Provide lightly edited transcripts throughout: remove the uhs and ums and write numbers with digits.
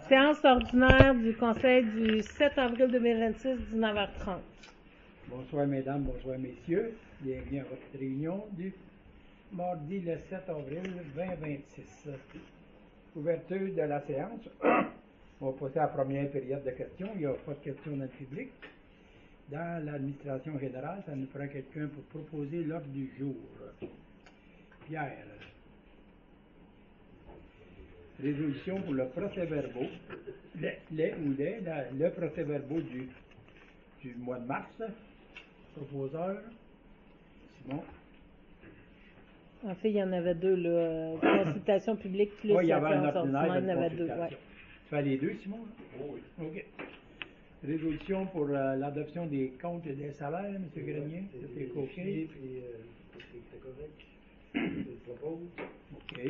Séance ordinaire du Conseil du 7 avril 2026, 19h30. Bonsoir mesdames, bonsoir messieurs. Bienvenue à votre réunion du mardi le 7 avril 2026. Ouverture de la séance. On va passer à la première période de questions. Il n'y a pas de questions dans le public. Dans l'administration générale, ça nous prend quelqu'un pour proposer l'ordre du jour. Pierre. Résolution pour le procès-verbaux. Le procès-verbaux du mois de mars. Proposeur. Simon. En fait, il y en avait deux, là. Consultation publique plus Oui, il y avait un séance ordinaire ordinaire, il y en de avait deux. Ouais. consultation. Tu fais les deux, Simon? Oui. OK. Résolution pour l'adoption des comptes et des salaires, M. Grenier. C'était OK. Puis, c'est correct. Je propose. OK.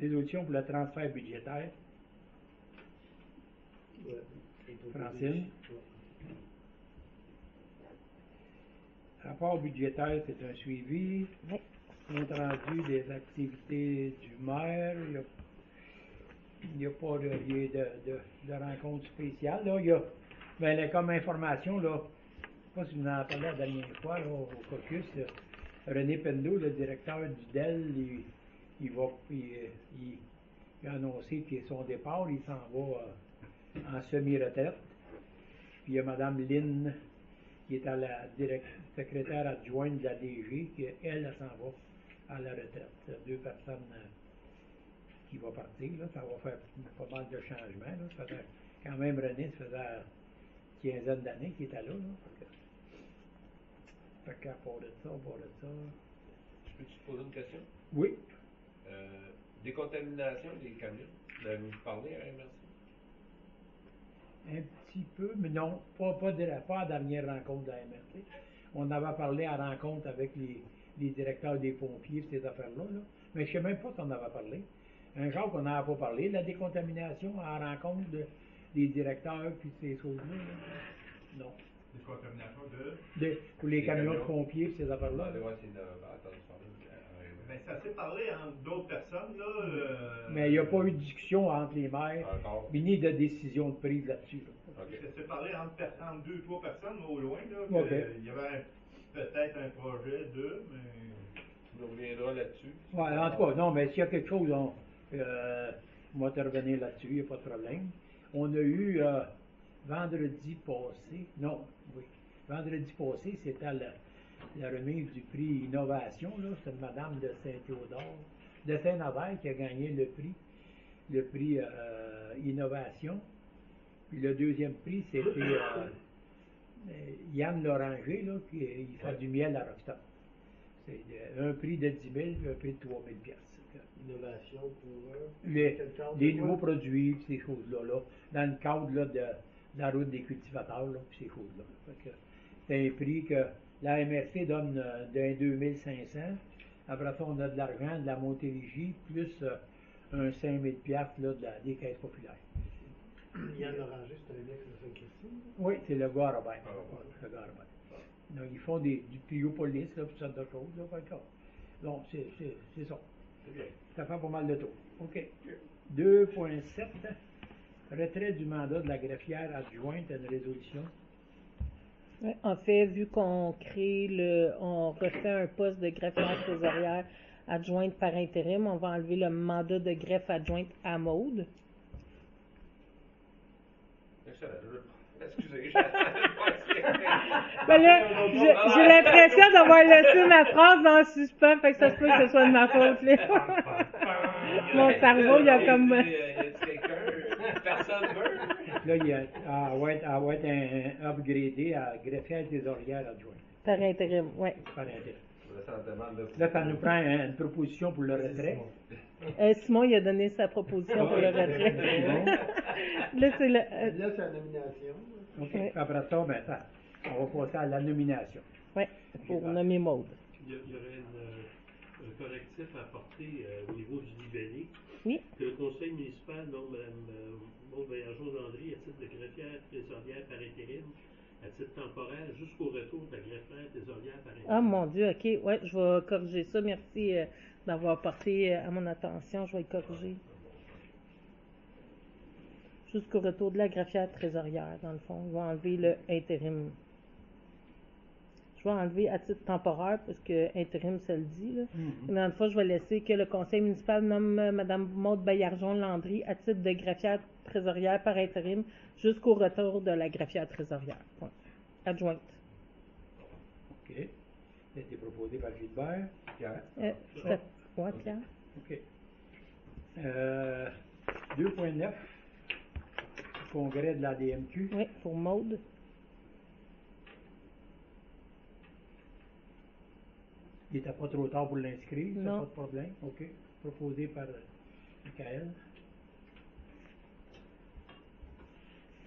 Résolution pour le transfert budgétaire. Francine. Rapport budgétaire, c'est un suivi. Oui. Compte rendu des activités du maire. Il n'y a pas de lieu de rencontre spéciale. Là, il y a, comme information, là, je ne sais pas si vous en avez parlé la dernière fois là, au caucus, René Pendo, le directeur du DEL, il a annoncé que son départ, il s'en va en semi-retraite. Puis il y a Mme Lynn, qui est à la secrétaire adjointe de la DG, qui elle s'en va à la retraite. C'est deux personnes qui vont partir. Là. Ça va faire pas mal de changements. Là. Ça faisait, quand même, René, ça faisait une quinzaine d'années qu'il était là. Fait qu'à part de ça, Je peux te poser une question? Oui. Décontamination des camions. Vous avez parlé à MRC? Un petit peu, mais non, pas à la dernière rencontre de la MRC. On avait parlé à rencontre avec les directeurs des pompiers et ces affaires-là. Là. Mais je ne sais même pas si on en avait parlé. Un jour qu'on n'avait pas parlé, de la décontamination à la rencontre des directeurs puis ces choses-là. Là. Non. Décontamination pour les camions de pompiers et ces affaires-là. Ouais, c'est entendu parler. Mais ça s'est parlé entre d'autres personnes, là. Mais il n'y a pas eu de discussion entre les maires, Encore. ni de décision de prise là-dessus. Là. Ça s'est parlé entre deux, trois personnes, au loin, là. Okay. Il y avait peut-être un projet mais. Tu nous reviendras là-dessus. Ouais, en tout cas, non, mais s'il y a quelque chose, on va te revenir là-dessus, il n'y a pas de problème. On a eu vendredi passé, c'était la remise du prix Innovation, là, c'est une madame de Saint-Théodore, de Saint-Nazaire qui a gagné le prix Innovation. Puis le deuxième prix, c'était Yann Loranger, là, qui fait du miel à Rockstar. C'est un prix de 10 000, un prix de 3 000 piastres. Innovation pour les nouveaux produits, ces choses-là, là, dans le cadre là, de la route des cultivateurs, là, ces choses-là. C'est un prix que la MRC donne d'un 2500. Après ça, on a de l'argent de la Montérégie, plus un 5 000 piastres là, des caisses populaires. Yann Loranger, c'est un ex de Saint-Christine? Oui, c'est le gars à Robert. Le gars à Robert. Donc, ils font du Triopolis, là, toutes sortes de choses. Là, donc, c'est ça. C'est bien. Ça fait pas mal de tours. OK. 2.7. Retrait du mandat de la greffière adjointe à une résolution. Ouais, en fait, vu qu'on on refait un poste de greffière trésorière adjointe par intérim, on va enlever le mandat de greffe adjointe à Maude. Excellent. Excusez, Ben là, j'ai l'impression d'avoir laissé ma phrase en suspens, fait que ça se peut que ce soit de ma faute, là. Mon cerveau, il a comme... Personne veut. Là, elle va être upgradé à greffière trésorière adjointe. Par intérim, oui. Par intérim. Là, Là, ça nous prend une proposition pour le retrait. Simon, il a donné sa proposition pour le retrait. Là, c'est le... Là, c'est la nomination. OK. Ouais. Après ça, on va passer à la nomination. Oui, pour nommer Maude. Il y aurait un correctif à apporter au niveau du libellé. Oui. Que le conseil municipal nomme Mme Maude Vaillangeon-Landry à titre de greffière trésorière par intérim, à titre temporaire, jusqu'au retour de la greffière trésorière par intérim. Ah, mon Dieu, OK. Ouais, je vais corriger ça. Merci, d'avoir porté à mon attention. Je vais le corriger. Jusqu'au retour de la greffière trésorière, dans le fond. Je vais enlever le intérim. Je vais enlever à titre temporaire, parce que intérim, ça le dit. Là. Mhm. Dans le fond, je vais laisser que le conseil municipal nomme Mme Maude Baillargeon-Landry à titre de greffière trésorière par intérim jusqu'au retour de la greffière trésorière. Point. Adjointe. OK. Ça a été proposé par Gilbert. Pierre. Ouais, Pierre. OK. 2.9. Congrès de la DMQ. Oui, pour Maude. Il n'était pas trop tard pour l'inscrire, ça, Non. pas de problème. OK. Proposé par Michael.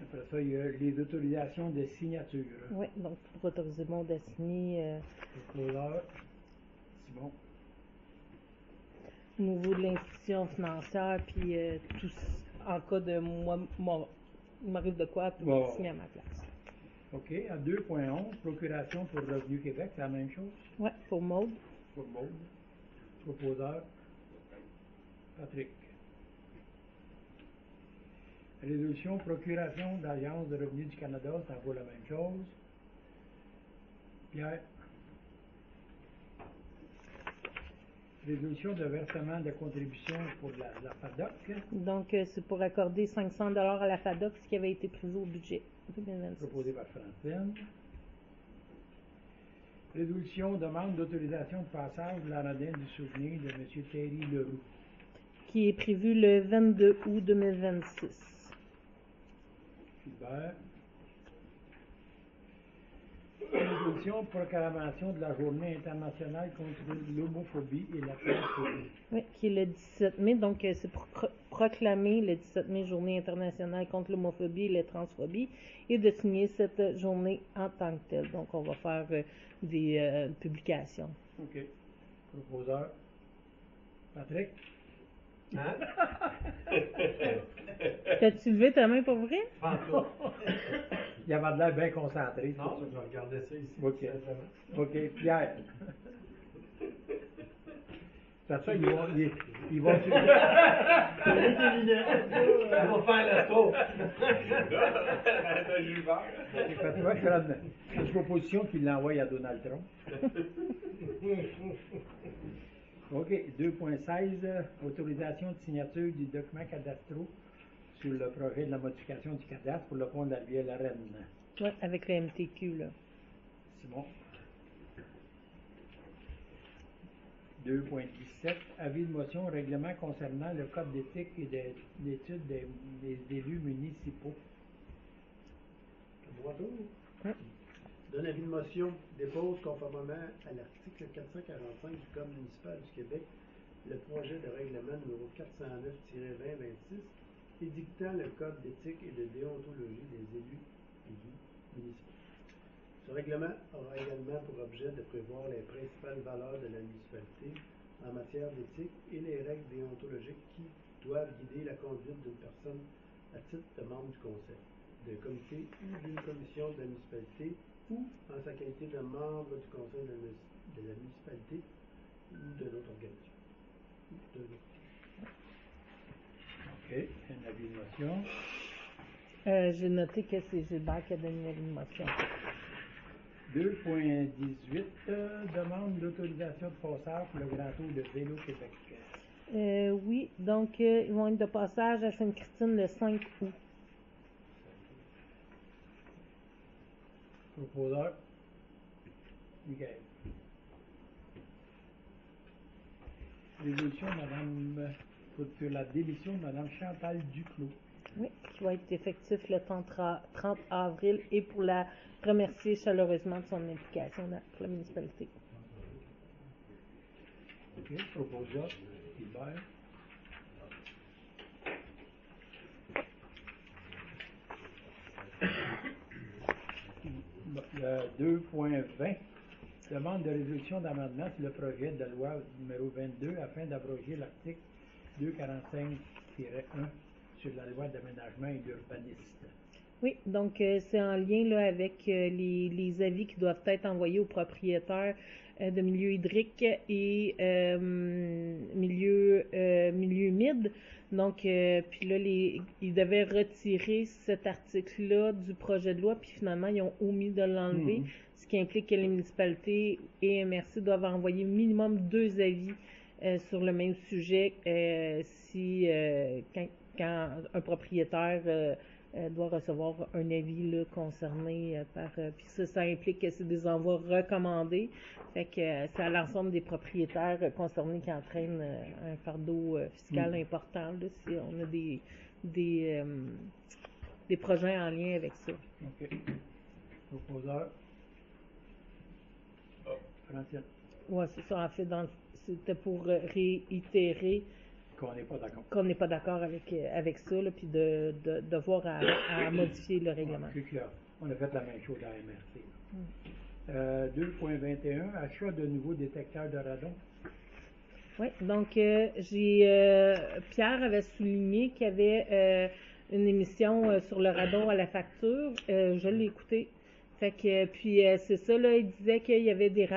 Après ça, il y a les autorisations de signature. Oui, donc pour autoriser Maude à signer Le closeur. Simon. au niveau de l'institution financière, puis tout en cas de moi, il m'arrive de quoi, puis Bon. signer à ma place. OK. À 2.11, procuration pour Revenu Québec, c'est la même chose Oui, pour Maude. pour Maude. Proposeur, Patrick. Résolution, procuration d'Alliance de Revenus du Canada, ça vaut la même chose. Pierre. Résolution de versement de contribution pour la FADOC, Donc, c'est pour accorder 500 $ à la FADOC, ce qui avait été prévu au budget 2026. proposé par Francine. Résolution, demande d'autorisation de passage de la Radin du souvenir de M. Thierry Leroux. Qui est prévu le 22 août 2026. Gilbert. Résolution, proclamation de la Journée internationale contre l'homophobie et la transphobie. Oui, qui est le 17 mai. Donc, c'est pour proclamer le 17 mai Journée internationale contre l'homophobie et la transphobie et de signer cette journée en tant que telle. Donc, on va faire des publications. OK. Proposeur. Patrick. Hein? T'as-tu levé ta main pour vrai? Pas tout. Il avait de l'air bien concentré. Non, je vais regarder ça ici. OK. tout simplement. OK. Pierre. Ça, ils vont. Ils vont Ça va faire le tour. Attends, Gilbert. Fais-toi faire une proposition qu'il l'envoie à Donald Trump. OK. 2.16. Autorisation de signature du document cadastraux sur le projet de la modification du cadastre pour le pont de la rivière La Reine. Oui, avec le MTQ, là. Simon. 2.17. Avis de motion au règlement concernant le code d'éthique et d'études des élus municipaux. Mon tour. Oui. Donne avis de motion, dépose conformément à l'article 445 du Code municipal du Québec le projet de règlement numéro 409-2026 édictant le Code d'éthique et de déontologie des élus municipaux. Ce règlement aura également pour objet de prévoir les principales valeurs de la municipalité en matière d'éthique et les règles déontologiques qui doivent guider la conduite d'une personne à titre de membre du conseil, d'un comité ou d'une commission de la municipalité ou en sa qualité de membre du conseil de la municipalité ou d'un autre organisme. OK. Un avis de motion. J'ai noté que c'est Gilbert qui a donné l'avis de motion. 2.18. Demande d'autorisation de passage pour le Grand Tour de Vélo Québec. Oui, donc ils vont être de passage à Sainte-Christine le 5 août. Proposeur. Michael. Résolution, Madame, sur la démission de Mme Chantal Duclos. Oui, qui va être effectif le 30 avril et pour la remercier chaleureusement de son implication pour la municipalité. OK. Proposeur. Gilbert. Le 2.20. Demande de résolution d'amendement sur le projet de loi numéro 22 afin d'abroger l'article 245-1 sur la loi d'aménagement et d'urbanisme. Oui, donc c'est en lien là, avec les avis qui doivent être envoyés aux propriétaires de milieu hydrique et milieu humide. Donc, puis là, ils devaient retirer cet article-là du projet de loi, puis finalement, ils ont omis de l'enlever, ce qui implique que les municipalités et MRC doivent envoyer minimum 2 avis sur le même sujet quand un propriétaire doit recevoir un avis là, concerné puis ça implique que c'est des envois recommandés. Fait que c'est à l'ensemble des propriétaires concernés qui entraînent un fardeau fiscal important là, si on a des projets en lien avec ça. OK. Proposeur. Francine. Ouais, c'est ça. En fait, c'était pour réitérer Qu'on n'est pas d'accord. qu'on n'est pas d'accord avec ça, là, puis de voir à modifier le règlement. C'est clair. On a fait la même chose à la MRC. 2.21, achat de nouveaux détecteurs de radon. Oui, donc Pierre avait souligné qu'il y avait une émission sur le radon à la facture. Je l'ai écouté. Fait que puis c'est ça là, il disait qu'il y avait des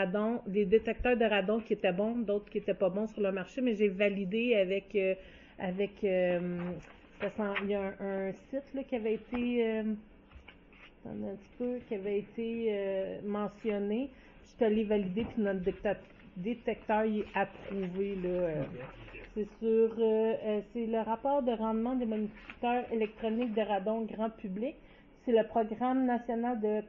détecteurs de radon qui étaient bons, d'autres qui étaient pas bons sur le marché, mais j'ai validé avec il y a un site là qui avait été attendez un petit peu, qui avait été mentionné. Je suis allée valider puis notre détecteur il est approuvé là. C'est c'est le rapport de rendement des moniteurs électroniques de radon grand public. C'est le programme national de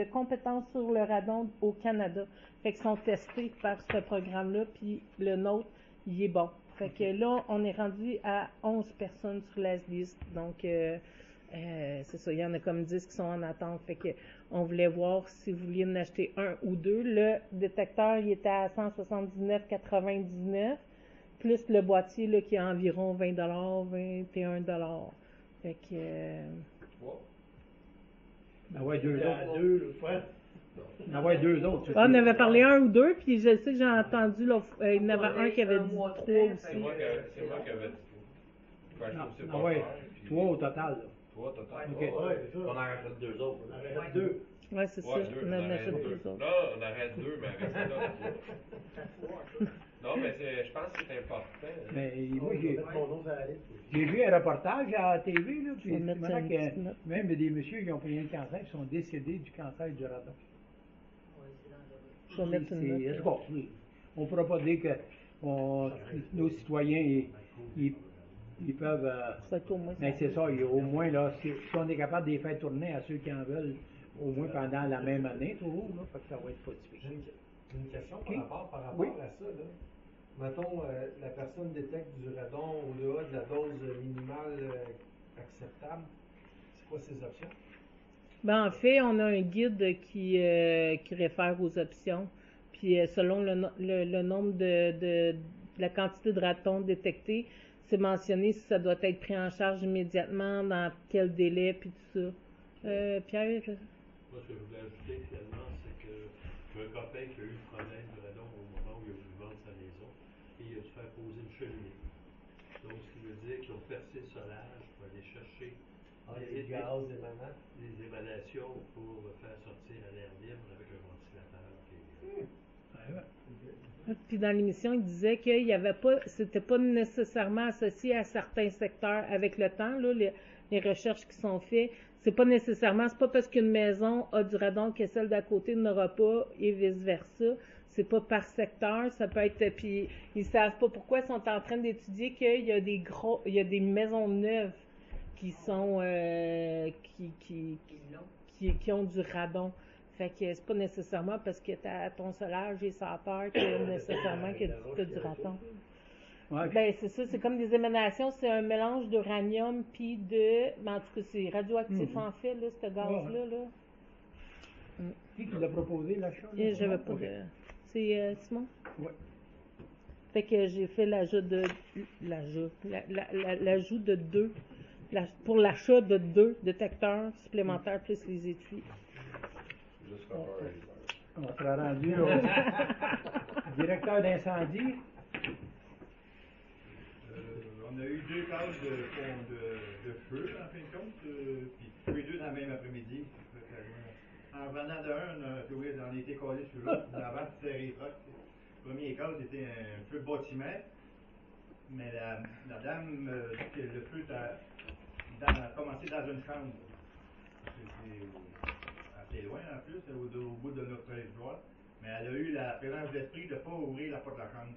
compétences sur le radon au Canada. Fait qu'ils sont testés par ce programme-là, puis le nôtre, il est bon. Fait que là, on est rendu à 11 personnes sur la liste. Donc, c'est ça, il y en a comme 10 qui sont en attente. Fait que on voulait voir si vous vouliez en acheter un ou deux. Le détecteur, il était à 179,99, plus le boîtier là, qui est à environ 20 $, 21 $. Fait que... Ah ouais, 2 autres. Deux, frère. Ah ouais, 2 autres. on avait parlé un ou deux, puis je sais que j'ai entendu, il y en avait un qui avait dit 3 C'est aussi. moi qui avais dit 3. Ah ouais, 3 au total. Là. 3 total. OK. Ouais, c'est ça. On en rachète 2 autres. On arrête deux. Ouais, c'est ça, Ouais, 2, on on en arrête achète 2. 2 autres. Non, on arrête 2, mais reste là. Non, mais je pense que c'est important. Mais moi, Je vais mettre mon nom sur la liste. j'ai vu un reportage à la TV, là, puis Je vais mettre c'est marrant une que petite note. même des messieurs qui ont pris un cancer qui sont décédés du cancer du radon. Je vais mettre une note. C'est bon, oui. On ne pourra pas dire que nos citoyens, ils peuvent... Ça va être au moins mais c'est ça, au moins, là, si on est capable de les faire tourner à ceux qui en veulent, au moins pendant la même année, toujours, là, fait que ça va être pas difficile. J'ai une question Ok. par rapport Oui. à ça. Là. Mettons, la personne détecte du radon au-delà de la dose minimale acceptable. C'est quoi ses options? Ben, en fait, on a un guide qui réfère aux options. Puis selon le nombre de la quantité de radon détecté, c'est mentionné si ça doit être pris en charge immédiatement, dans quel délai, puis tout ça. Pierre? Moi, ce que je voulais ajouter finalement, c'est que j'ai un copain qui a eu le problème de radon au moment où il a voulu vendre sa maison et il a dû faire poser une cheminée. Donc, ce qui veut dire qu'ils ont percé le solage pour aller chercher Les gaz émanants. les émanations pour faire sortir à l'air libre avec un ventilateur. Puis dans l'émission, il disait qu'il y avait pas, c'était pas nécessairement associé à certains secteurs avec le temps, là, les recherches qui sont faites. C'est pas parce qu'une maison a du radon que celle d'à côté n'aura pas et vice-versa. C'est pas par secteur, ça peut être, puis ils savent pas pourquoi ils sont en train d'étudier qu'il y a il y a des maisons neuves qui sont, qui ont du radon. Fait que c'est pas nécessairement parce que ton solage est sans peur que nécessairement que tu as du radon. Ouais, Ben, c'est ça, c'est comme des émanations, c'est un mélange d'uranium puis ben, en tout cas, c'est radioactif en fait, là, ce gaz-là, là. Qui l'a proposé, l'achat? Et j'avais pas de... C'est Simon? Oui. Fait que j'ai fait l'ajout de... L'ajout de 2. Pour l'achat de 2 détecteurs supplémentaires plus les étuis. Juste faire On sera rendu au directeur d'incendie. On a eu 2 cases de feu, en fin de compte, puis tous les 2 dans le même après-midi. En venant de un, on a été collé sur l'autre. Avant, c'était rétroc. Le premier cas, c'était un feu de bâtiment. Mais la dame dit que le feu a commencé dans une chambre. C'est assez loin en plus, au bout de notre territoire. Mais elle a eu la présence d'esprit de ne pas ouvrir la porte de la chambre.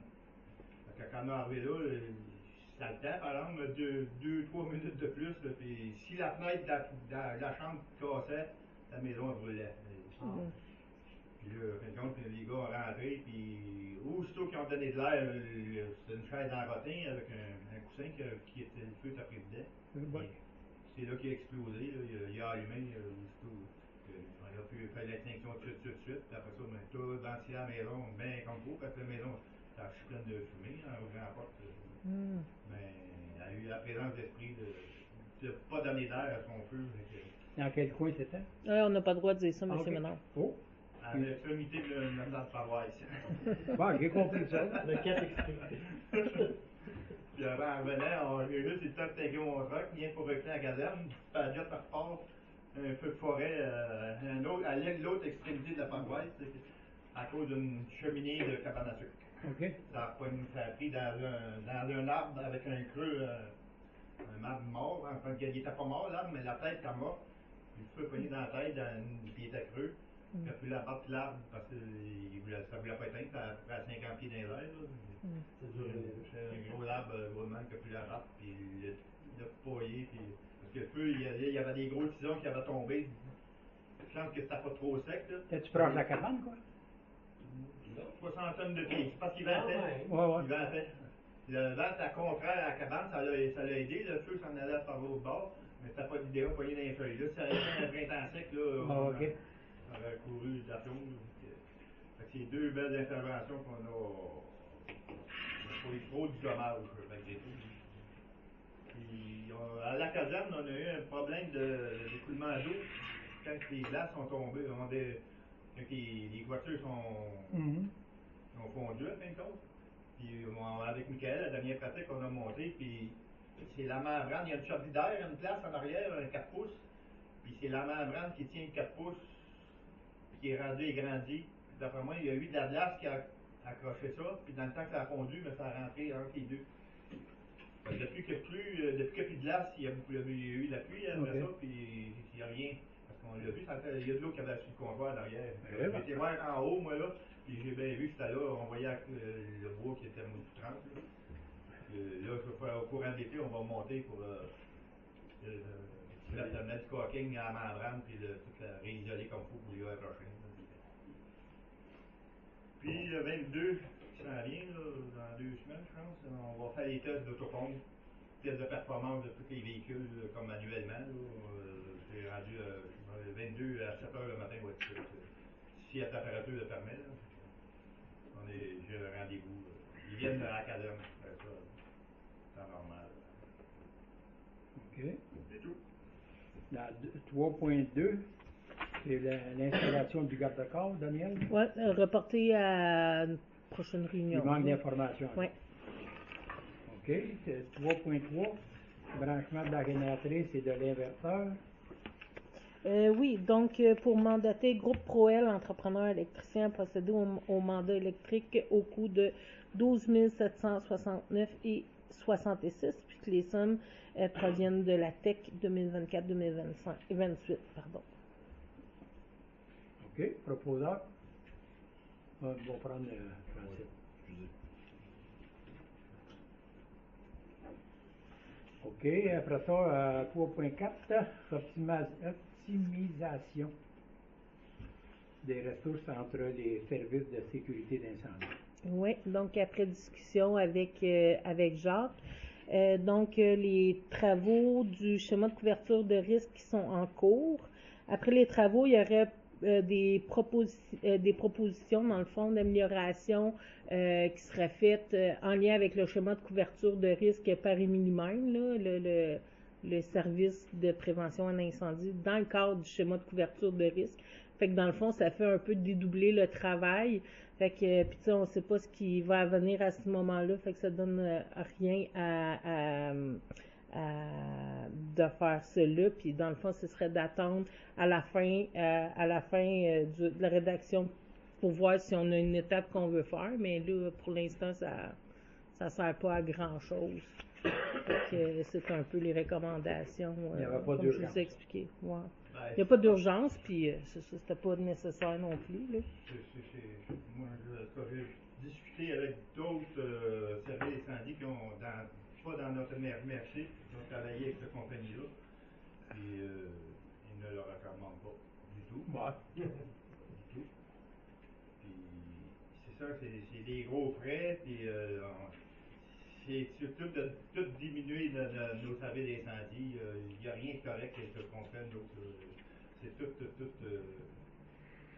Parce que quand on est arrivé là, ça le temps, par exemple, 2-3 minutes de plus. Là, puis si la fenêtre de la chambre cassait, la maison brûlait. Puis là, fin de compte, les gars ont rentré, puis aussitôt qu'ils ont donné de l'air, c'était une chaise en rotin avec un coussin qui était le feu tapé dedans. C'est là qu'il a explosé, là, il a allumé aussitôt. On a pu faire l'extinction tout de suite. Puis après ça, on a tout ventiler la maison bien comme il faut, parce que la maison était pleine de fumée en ouvrant la porte. Mais elle a eu la présence d'esprit de ne pas donner d'air à son feu. Dans quel coin c'était? On n'a pas le droit de dire ça, M. Ok. Ménard. Oh, À l'extrémité de notre paroisse. bon, j'ai compris ça. Le 4 extrémités. Puis avant, en revenant, j'ai juste le temps de tanker mon truck, bien pour rester à la caserne, puis à par repart, un feu de forêt à l'autre extrémité de la paroisse, à cause d'une cheminée de cabane à sucre. OK. Ça a pris dans un arbre avec un creux, un arbre mort, enfin, il n'était pas mort l'arbre, mais la tête était morte. Puis le feu a pogné dans la tête, puis il était creux. Il a pu l'abattre l'arbre parce que ça ne voulait pas éteindre, ça a pris à 50 pieds dans l'air. C'est dur. C'est un gros arbre, gros man qui a pu l'abattre, puis il l'a poillé. Parce que le feu, il y avait des gros tisons qui avaient tombé. Je pense que c'était pas trop sec. T'es-tu proche de la cabane, quoi? 60 de pieds. C'est parce qu'il ventait. Ouais. Il ventait. Le vent était contraire à la cabane, ça l'a aidé. Le feu s'en allait par l'autre bord, mais c'était pas d'idée à poigner dans les feuilles. Là, ça a été un printemps sec. Là, OK. on aurait couru d'aplomb. C'est deux belles interventions qu'on a pour les trop du dommage. Puis, à la caserne, on a eu un problème d'écoulement d'eau. Quand les glaces sont tombées, quand les voitures sont fondues, à fin de compte. Puis, avec Michael, la dernière pratique qu'on a montée, puis c'est la membrane, il y a une sortie d'air, une place en arrière, un 4 pouces. Puis c'est la membrane qui tient le 4 pouces qui est rendu et grandi. D'après moi, il y a eu de la glace qui a accroché ça, puis dans le temps que ça a fondu, mais ça a rentré entre les deux. Depuis qu'il n'y a plus de glace, il y a eu de la pluie après ça, puis il n'y a rien. Parce qu'on l'a vu, il y a de l'eau qui avait sur le comptoir derrière. J'étais voir en haut, moi, là, puis j'ai bien vu que c'était là, on voyait le bois qui était tout trempe. Là, au courant de l'été, on va monter pour mettre du caulking à la membrane, puis tout réisoler comme il faut pour l'hiver prochain. Puis le 22, qui s'en vient, là, dans 2 semaines, je pense, on va faire les tests d'autopompe, tests de performance de tous les véhicules, comme manuellement. C'est rendu le 22 à 7 h le matin, va être si la température le permet. J'ai un rendez-vous. Ils viennent à la caserne, ça, c'est normal. OK. C'est tout. Dans 3.2, c'est l'installation du garde-corps, Daniel? Oui, reporté à une prochaine réunion. Il manque d'informations. Oui. OK. 3.3, branchement de la génératrice et de l'inverteur. Oui, donc pour mandater Groupe Proel, entrepreneur électricien, à procéder au mandat électrique au coût de 12 769 et 66, puis que les sommes proviennent de la TEC 2024-2028. Pardon. OK. Proposeur. On va prendre Francis. OK. Après ça, 3.4, optimisation des ressources entre les services de sécurité d'incendie. Oui, donc après discussion avec Jacques, les travaux du schéma de couverture de risque qui sont en cours. Après les travaux, il y aurait des propositions, dans le fond, d'amélioration qui seraient faites en lien avec le schéma de couverture de risque par Émilie-même, le service de prévention en incendie, dans le cadre du schéma de couverture de risque. Fait que dans le fond, ça fait un peu dédoubler le travail. Fait que, puis tu sais, on sait pas ce qui va venir à ce moment-là. Fait que ça donne rien de faire cela, puis dans le fond, ce serait d'attendre à la fin, de la rédaction pour voir si on a une étape qu'on veut faire, mais là, pour l'instant, ça sert pas à grand-chose. C'est un peu les recommandations, Il y avait pas comme je d'urgence. vous ai expliqué. Ouais. Ben, Il n'y a pas d'urgence, puis c'était pas nécessaire non plus. Là. Moi, j'ai discuté avec d'autres services d'incendie qui ont, pas dans notre marché, qui ont travaillé avec cette compagnie-là, puis ils ne le recommandent pas du tout. Ouais. Du tout. Puis c'est ça, c'est des gros frais, puis c'est surtout de tout diminuer nos services d'incendie. Il n'y a rien de correct avec ce qu'on fait, c'est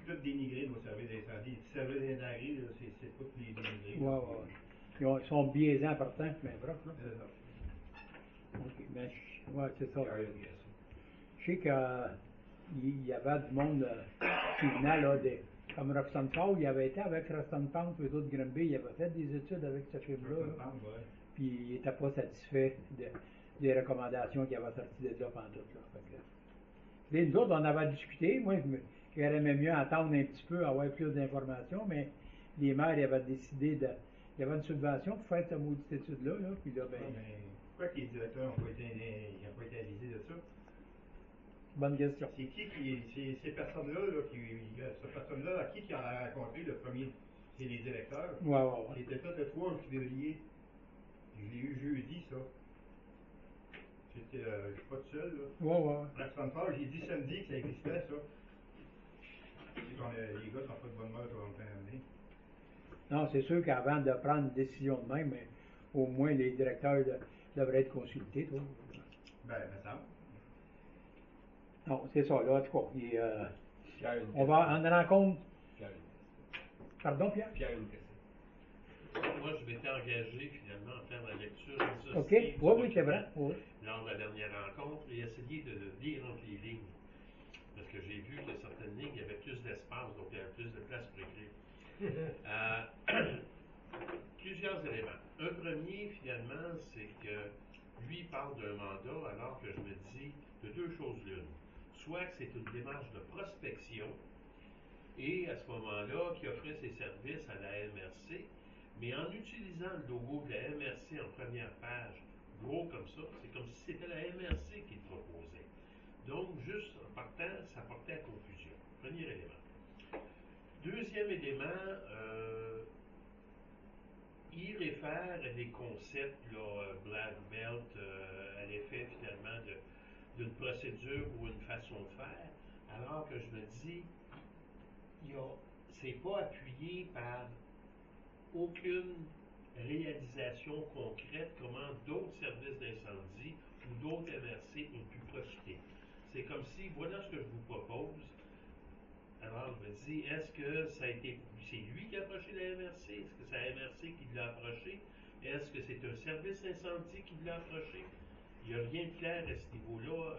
tout dénigrer nos services d'incendie. Les services d'incendie, c'est tout les dénigrer. Ouais, ouais. Ils sont biaisés en partant, mais bref, là. OK, mais ouais, c'est ça. Je sais qu'il y avait du monde qui venait, là, comme Roxanne Paul, il avait été avec Roxanne Paul, puis les autres Grimby, il avait fait des études avec ce film-là, là. Puis il n'était pas satisfait des recommandations qui avaient sorti de là pendant tout, là. Fait que, les autres, on avait discuté, moi, j'aurais mieux attendre un petit peu, avoir plus d'informations, mais les maires, ils avaient décidé il y avait une subvention pour faire cette maudite étude-là, là, puis là, ben... Pourquoi que les directeurs n'ont pas été avisés de ça? Bonne question. C'est ces personnes-là, cette personne-là, à qui a rencontré le premier? C'est les directeurs. Ouais, ouais, ouais. C'était fait le 3 février. Je l'ai eu jeudi, ça. C'était, je suis pas tout seul, là. Ouais, ouais. Roxanne Paul, j'ai dit samedi que ça existait, ça. Les gars sont pas de bonne humeur pour en faire amener. Non, c'est sûr qu'avant de prendre une décision de même, mais au moins les directeurs devraient être consultés, toi. Ben, me semble. Non, c'est ça, là, en tout cas. Pierre, On va en rencontre. Pierre, Pardon, Pierre? Pierre, une question. Moi, je m'étais engagé finalement à faire la lecture exhaustive OK. du Oui, c'est vrai. Oui. lors de la dernière rencontre et essayer de lire entre les lignes. Parce que j'ai vu que certaines lignes, il y avait plus d'espace, donc il y avait plus de place pour écrire. Plusieurs éléments. Un premier, finalement, c'est que lui parle d'un mandat alors que je me dis de deux choses l'une. Soit que c'est une démarche de prospection et à ce moment-là, qui offrait ses services à la MRC, mais en utilisant le logo de la MRC en première page, gros comme ça, c'est comme si c'était la MRC qui le proposait. Donc, juste en partant, ça portait à confusion. Premier élément. Deuxième élément, il réfère à des concepts, là, Black Belt, à l'effet finalement d'une procédure ou une façon de faire, alors que je me dis, c'est pas appuyé par aucune réalisation concrète comment d'autres services d'incendie ou d'autres MRC ont pu profiter. C'est comme si, voilà ce que je vous propose. Alors, je me dis, est-ce que ça a été, c'est lui qui a approché la MRC? Est-ce que c'est la MRC qui l'a approché? Est-ce que c'est un service incendie qui l'a approché? Il n'y a rien de clair à ce niveau-là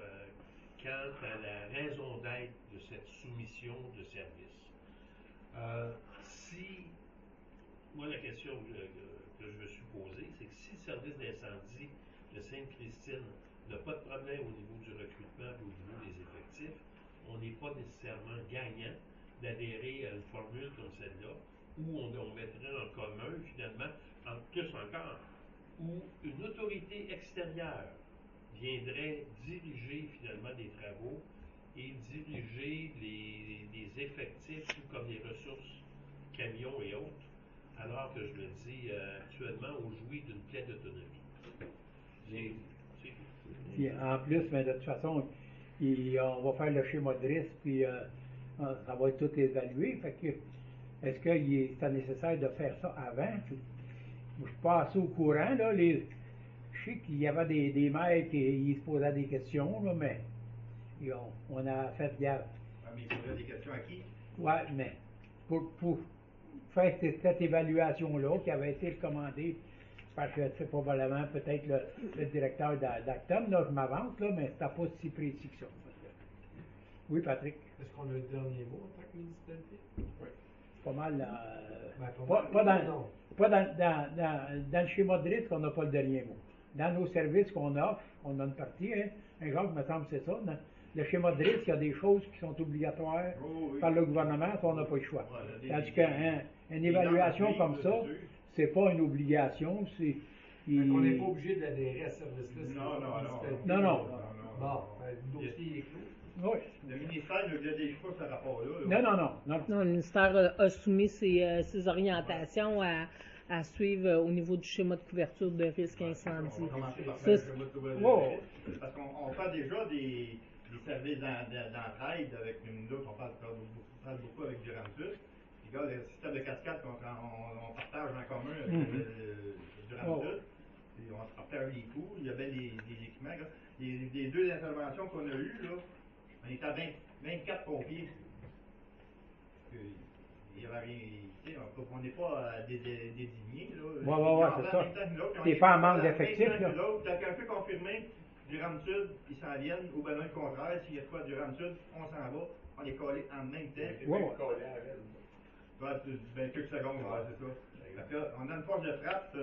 quant à la raison d'être de cette soumission de service. Moi, la question que je me suis posée, c'est que si le service d'incendie de Sainte-Christine n'a pas de problème au niveau du recrutement et au niveau des effectifs, on n'est pas nécessairement gagnant d'adhérer à une formule comme celle-là, où on mettrait en commun, finalement, en plus encore, où une autorité extérieure viendrait diriger finalement des travaux et diriger les effectifs, tout comme les ressources, camions et autres, alors que je me dis, actuellement, on jouit d'une pleine autonomie. C'est tout. Puis en plus, mais de toute façon, on va faire le schéma de risque, puis ça va être tout évalué. Fait que, est-ce que c'est nécessaire de faire ça avant? Je suis pas assez au courant, là. Je sais qu'il y avait des maires qui se posaient des questions, là, mais on a fait gaffe. Ah, mais il poserait des questions à qui? Ouais, mais pour faire cette évaluation-là qui avait été recommandée parce que c'est probablement peut-être le directeur d'Actom, là, je m'avance, là, mais c'était pas si précis que ça. Oui, Patrick? Est-ce qu'on a le dernier mot en tant que municipalité? Oui. Pas mal. Ben, Pas dans le schéma de risque, on n'a pas le dernier mot. dans nos services qu'on offre, on a une partie, hein, un genre, il me semble que c'est ça. Dans le schéma de risque, il y a des choses qui sont obligatoires Oh, oui. par le gouvernement, ça, on n'a pas le choix. Voilà, Tandis qu'une évaluation comme ça, c'est pas une obligation, c'est. Fait qu'on n'est pas obligé d'adhérer à ce service-là. si Non, on non, a une non. municipalité. Non, non. Bon, le dossier est clos. Oui. Le ministère ne vérifie pas ce rapport-là. Non, non, non, non. Non, le ministère a soumis ses orientations à suivre au niveau du schéma de couverture de risque incendie. On va commencer par Ça, faire c'est- le schéma de Wow. Parce qu'on fait déjà des services d'entraide avec nous autres, on parle beaucoup avec Durham Sud. Puis là, le système de cascade on partage en commun avec Durham Oh. Sud. Puis on se partage les coûts, il y a bien des équipements. Là. Les deux interventions qu'on a eues, là, on était à 24 pompiers. Il y avait rien, tu sais, on n'est pas désignés. Ouais, c'est ça. T'es pas en manque d'effectifs, là. Quelqu'un peut confirmer du Ram Sud, ils s'en viennent, ou bien le contraire, s'il y a quoi du Ram Sud, on s'en va, on est collés en même temps. Ouais. Quelques secondes, ouais, c'est ça. Fait que là, on a une force de frappe,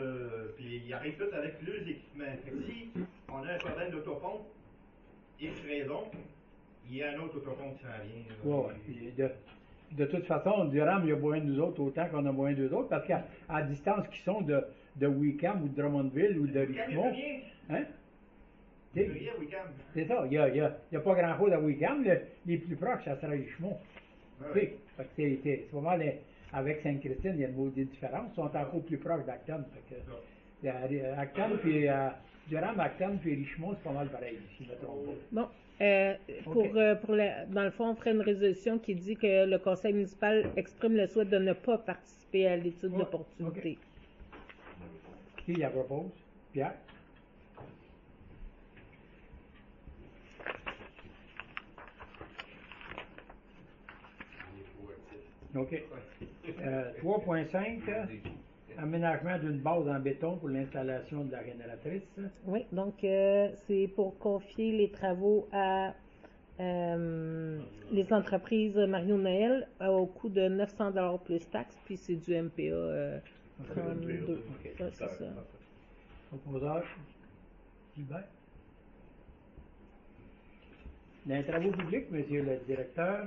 puis ils arrivent tous avec leurs équipements. Fait que si on a un problème d'autopompe, X raison, il y a un autre autopompe qui s'en vient. Ouais. Puis de toute façon, Durham, il y a besoin de nous autres autant qu'on a besoin d'eux autres, parce qu'à distance qu'ils sont de Wickham ou de Drummondville ou de Richmond, hein? Il y a rien, Wickham. C'est ça, il y a pas grand-chose à Wickham, les plus proches, ça serait Richmond. Tu sais, fait que c'est pas mal, avec Sainte-Christine, il y a des différences, ils sont encore plus proches d'Acton. Fait que, il y a Acton, puis Durham, Acton, puis Richmond, c'est pas mal pareil, si je me trompe pas. Bon, Ok. dans le fond, on ferait une résolution qui dit que le conseil municipal exprime le souhait de ne pas participer à l'étude Ouais, d'opportunité. Qui la propose? Pierre? OK. 3.5, aménagement d'une base en béton pour l'installation de la génératrice. Oui, donc c'est pour confier les travaux à les entreprises Mario Noël au coût de 900 $ plus taxes, puis c'est du MPA 32. Ok. Ouais, c'est ça. Proposeur? Gilbert? Dans les travaux publics, monsieur le directeur,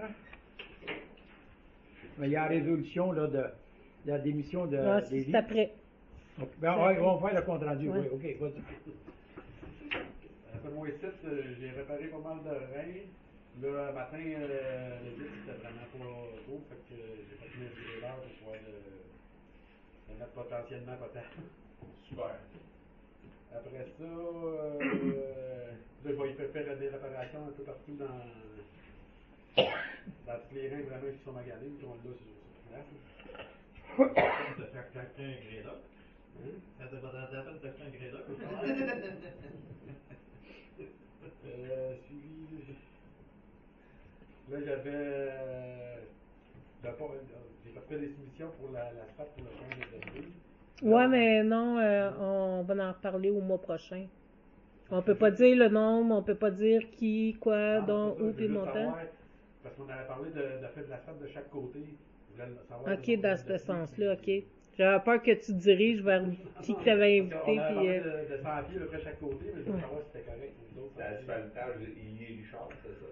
il y a la résolution là, de la démission de Ah, Lévis. c'est après. Ok. Ben, ouais, on va faire le compte rendu. Ouais. Oui, OK, vas-y. Après moi ici, j'ai réparé pas mal de reins. Là, matin, le disque c'était vraiment pas beau, fait que j'ai fait mesurer l'heure pour pouvoir le mettre potentiellement potable. Super. Après ça, là, je vais y faire des réparations un peu partout dans tous les reins vraiment qui sont maganés, qui sont là sur place. Ça fait quelqu'un un grédeur. Hein? Ça te va dans la peine de faire un grédeur. Suivi. Là, j'ai fait des soumissions pour la SPAT pour le pont de Delville. Ouais, mais non, on va en reparler au mois prochain. On peut pas dire le nombre, on peut pas dire qui, quoi, dont, où, puis le montant. Parce qu'on avait parlé de faire de la SPAT de chaque côté. Je voulais savoir Ok, dans ce sens-là, ok. J'avais peur que tu te diriges vers qui que t'avais invité, On avait parlé puis... de 100 pieds après chaque côté, mais je voulais savoir si c'était correct pour nous autres. C'est l'asphaltage il est Richard, c'est ça?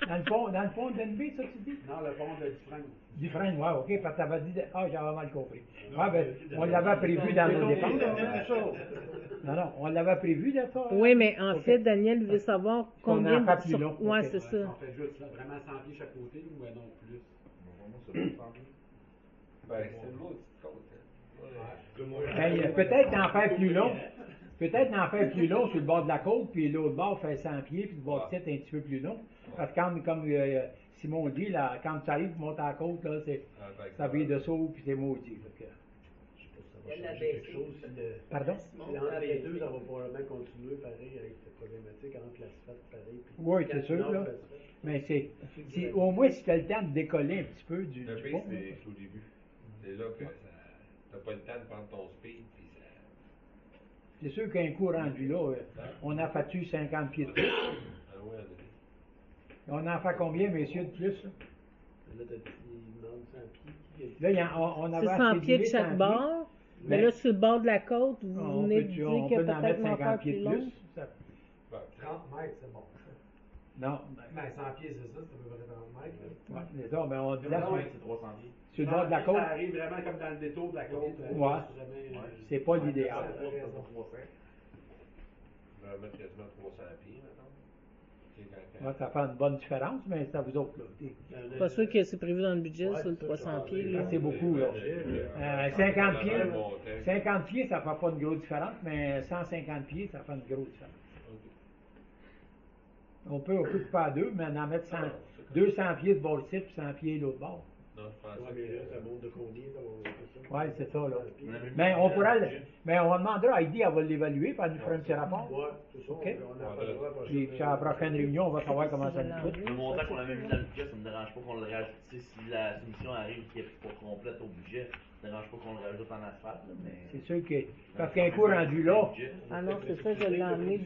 Dans le fond d'NB, ça tu dis? Non, le pont de Dufresne. Dufresne, ouais, OK, parce que t'avais dit... Ah, j'avais mal compris. Ouais, ben, on l'avait prévu dans nos dépenses. Non, on l'avait prévu, d'accord? Oui, mais en Ok. fait, Daniel veut savoir Qu'on combien... en fait plus long. Ouais, Ok. c'est ça. On fait juste vraiment 100 pieds chaque côté ou non plus? Ben, c'est une autre petite côte. Hein. Ben, peut-être d'en faire plus long. Peut-être d'en faire plus long sur le bord de la côte, puis l'autre bord fait 100 pieds, puis le bord de tête un petit peu plus long. Parce que comme Simon dit, là, quand tu arrives, tu montes à la côte, là, ça vient de saut, puis c'est maudit. Fait que- Ça va changer quelque chose. Pardon? Entre les deux, ça va probablement continuer pareil avec cette problématique entre l'asphalte pareil. Puis Oui, c'est sûr, là. Mais au moins, si tu as le temps de décoller un petit peu du Le pont, pire, c'est au début. C'est là que t'as pas le temps de prendre ton speed. Puis ça... c'est sûr qu'un coup rendu là, on a fait 50 pieds de plus. Ah ouais, On en fait combien, messieurs, de plus? Là, Là, il demande 100 pieds. là on avait C'est 100 pieds de attribué 100 chaque bord. Mais là, sur le bord de la côte, vous On venez de peut, dire on que peut en peut-être mettre m'en 50 faire pieds plus de long. plus. Ça- 30 mètres, c'est bon. non, Ben, 100 pieds, c'est ça, c'est à peu près 30 mètres. Là. ouais, c'est ça, mais on dit là, Non, C'est 300 pieds. sur le bord de la 100 pieds, côte, Ça arrive vraiment comme dans le détour de la côte. Ouais. c'est pas l'idéal. On va mettre quasiment 300 pieds, maintenant. Ouais, ça fait une bonne différence, mais c'est à vous autres. Là. Pas sûr que c'est prévu dans le budget, Ouais, sur le c'est 300 ça. pieds. Là. C'est beaucoup. Là. 50 pieds, 50 pieds, ça fait pas une grosse différence, mais 150 pieds, ça fait une grosse différence. On peut faire deux, mais en mettre 100, 200 pieds de bord ici, puis 100 pieds de l'autre bord. Non, je pense Ouais, mais là, ça monte de combien, là? Ouais, c'est ça, là. Puis- Mais on pourra, mais on demandera à Heidi, elle va l'évaluer, puis elle nous fera un petit rapport. Ouais, c'est ça. Ok. On en parlera après. Puis à la prochaine réunion, on va savoir comment ça nous coûte. Le montant qu'on avait mis dans le budget, ça ne me dérange pas qu'on le rajoute. Tu sais, si la soumission arrive qui n'est pas complète au budget, ça ne me dérange pas qu'on le rajoute en asphalte. Là, mais... C'est sûr que, parce qu'un coup rendu là, Ah non, c'est ça, je l'ai emmené. Ouais,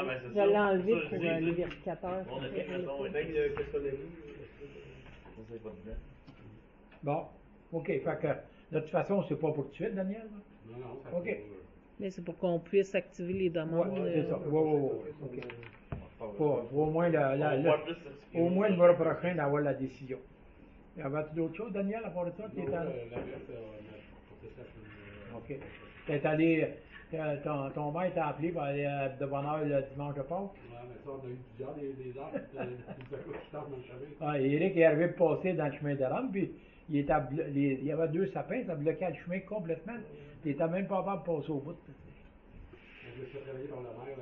mais c'est Je ça. l'ai enlevé Ça, pour je dis, les vérificateurs. On a fait, mettons, Même qu'est-ce qu'on a vu? ça, c'est pas dedans. bon, ok, fait que, de toute façon, c'est pas pour tout de suite, Daniel? Là? Non, non, ça Ok. Mais c'est pour qu'on puisse activer les demandes. Ouais, c'est ça. Ok. Faut au moins, On voit plus ce au moins le mois prochain d'avoir la décision. Y avait-tu d'autres choses, Daniel, à part de ça? T'es allé? Ok. T'es allé, ton maître t'a appelé pour aller de bonne heure le dimanche de Pâques? Ouais, mais ça, on a eu plusieurs des arbres qui tombent dans le chemin. Ah, Eric est arrivé de passer dans le chemin de Rome, puis il y avait deux sapins, ça bloquait le chemin complètement. Il était même pas capable de passer au bout. Je me suis fait travailler par la mer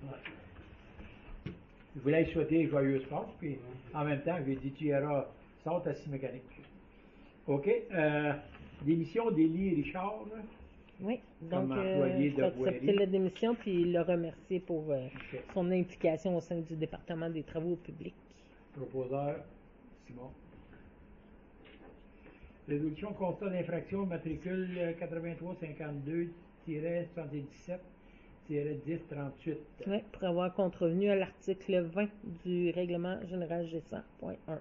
dimanche. Je voulais lui souhaiter joyeuse Pâques, puis en même temps, je lui ai dit, tu iras, sors ta scie mécanique. OK. Démission d'Élie Richard. là. Oui, Comme donc employé il de faut accepter voirie. la démission puis le remercier pour OK. son implication au sein du département des travaux publics. Proposeur, Simon. Résolution constat d'infraction matricule 8352-77-1038. Oui, pour avoir contrevenu à l'article 20 du règlement général G100.1.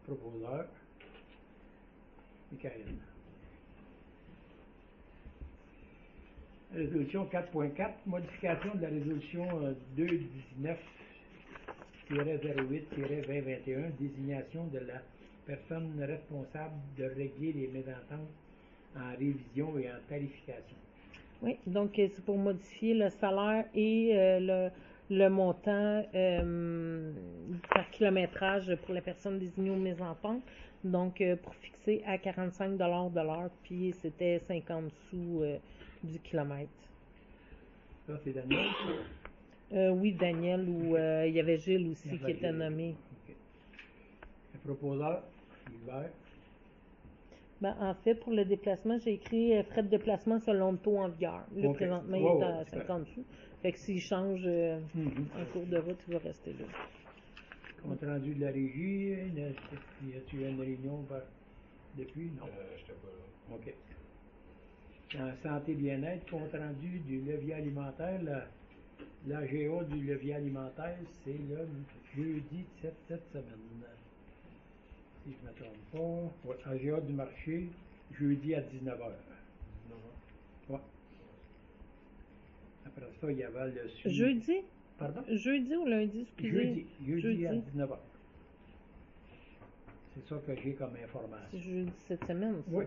Proposeur, Michael. Résolution 4.4, modification de la résolution 219-08-2021, désignation de la personne responsable de régler les mésententes en révision et en tarification. Oui, donc c'est pour modifier le salaire et le montant par kilométrage pour la personne désignée aux mésententes. Donc, pour fixer à 45 de l'heure, puis c'était 50 sous du kilomètre. Ça, c'est Daniel. Oui, Daniel, ou il y avait Gilles aussi Il y qui avait était Gilles. nommé. OK. Le proposeur, Hubert. Ben, en fait, pour le déplacement, j'ai écrit frais de déplacement selon le taux en vigueur. Là, Ok. présentement, Ouais, il est à ouais, c'est 50 sous. Fait que s'il change en cours de route, il va rester là. Compte rendu de la régie, y a-tu eu une réunion depuis? Non. J'étais pas là. OK. En santé bien-être, compte rendu du levier alimentaire, l'AGA du levier alimentaire, c'est le jeudi de cette semaine. Si je ne me trompe pas. Ouais, AGA du marché, jeudi à 19h. Ouais. Après ça, il y avait le suivi. Jeudi? Pardon? Jeudi ou lundi, excusez? Jeudi à 19h. C'est ça que j'ai comme information. C'est jeudi cette semaine, ça. Oui.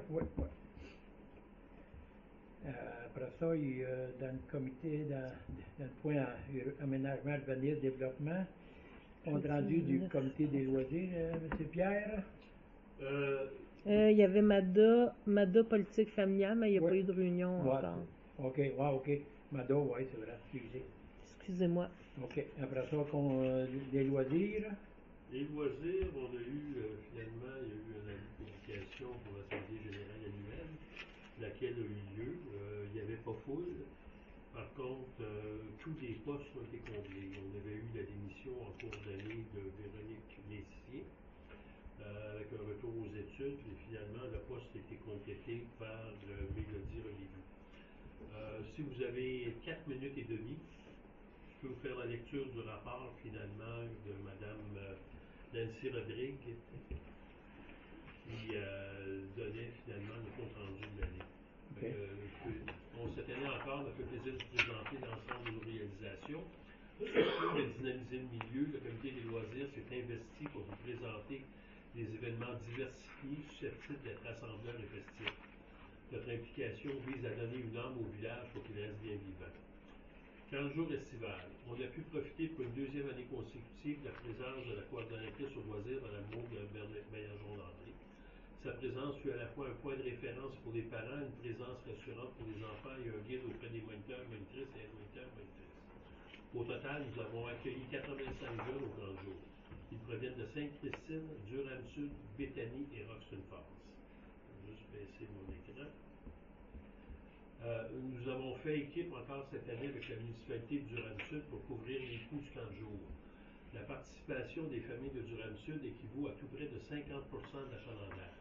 Après ça, il y a dans le comité, dans le point aménagement, urbanisme, développement, compte rendu du comité des loisirs, M. Pierre. Il y avait MADA politique familiale, mais il n'y a Ouais. pas eu de réunion Ouais. encore. OK. Mado, oui, c'est vrai, excusez. Excusez-moi. OK. Après ça, des loisirs. Les loisirs, on a eu, finalement, il y a eu une publication pour l'Assemblée générale annuelle, laquelle a eu lieu. Il n'y avait pas foule. Par contre, tous les postes ont été comblés. On avait eu la démission en cours d'année de Véronique Messier, avec un retour aux études, et finalement, le poste a été complété par Mélodie Relievy. Si vous avez 4 minutes et demie, je peux vous faire la lecture du rapport, finalement, de Mme Nancy Rodrigue, qui qui donnait finalement le compte rendu de l'année. Ok. Cette année encore, on a fait plaisir de présenter l'ensemble de nos réalisations. Pour dynamiser le milieu, le comité des loisirs s'est investi pour vous présenter des événements diversifiés susceptibles d'être rassembleurs et festifs. Notre implication vise à donner une âme au village pour qu'il reste bien vivant. 40 jours estivales. On a pu profiter pour une deuxième année consécutive de la présence de la coordonnatrice au loisir, Mme Maud Bernajon-Landry. Sa présence fut à la fois un point de référence pour les parents, une présence rassurante pour les enfants et un guide auprès des moniteurs, monitrices et monitrices. Au total, nous avons accueilli 85 jeunes au 30 jours. Ils proviennent de Sainte-Christine, Durham-Sud, Béthanie et Roxton Falls. Je vais juste baisser mon écran. Nous avons fait équipe encore cette année avec la municipalité de Durham-Sud pour couvrir les coûts du 30 jours. La participation des familles de Durham-Sud équivaut à tout près de 50% de l'achalandage.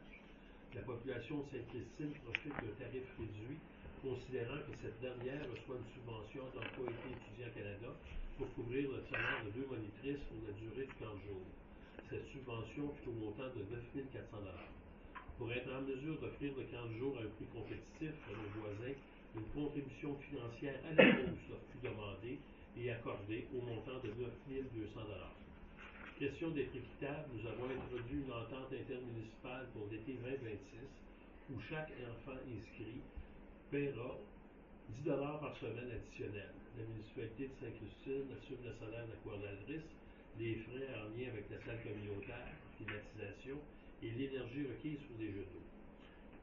La population de Sainte-Christine profite d'un tarif réduit, considérant que cette dernière reçoit une subvention d'Emploi été étudiant Canada pour couvrir le salaire de 2 monitrices pour la durée de 30 jours. Cette subvention fut au montant de 9 400 $. Pour être en mesure d'offrir le 40 jours à un prix compétitif à nos voisins, une contribution financière à la hausse leur fut demandée et accordée au montant de 9 200 $. Question d'être équitable, nous avons introduit une entente intermunicipale pour l'été 2026 où chaque enfant inscrit paiera 10 $ par semaine additionnels. La municipalité de Sainte-Christine assume le salaire de la coordonnatrice, les frais en lien avec la salle communautaire, climatisation et l'énergie requise pour les jeux d'eau.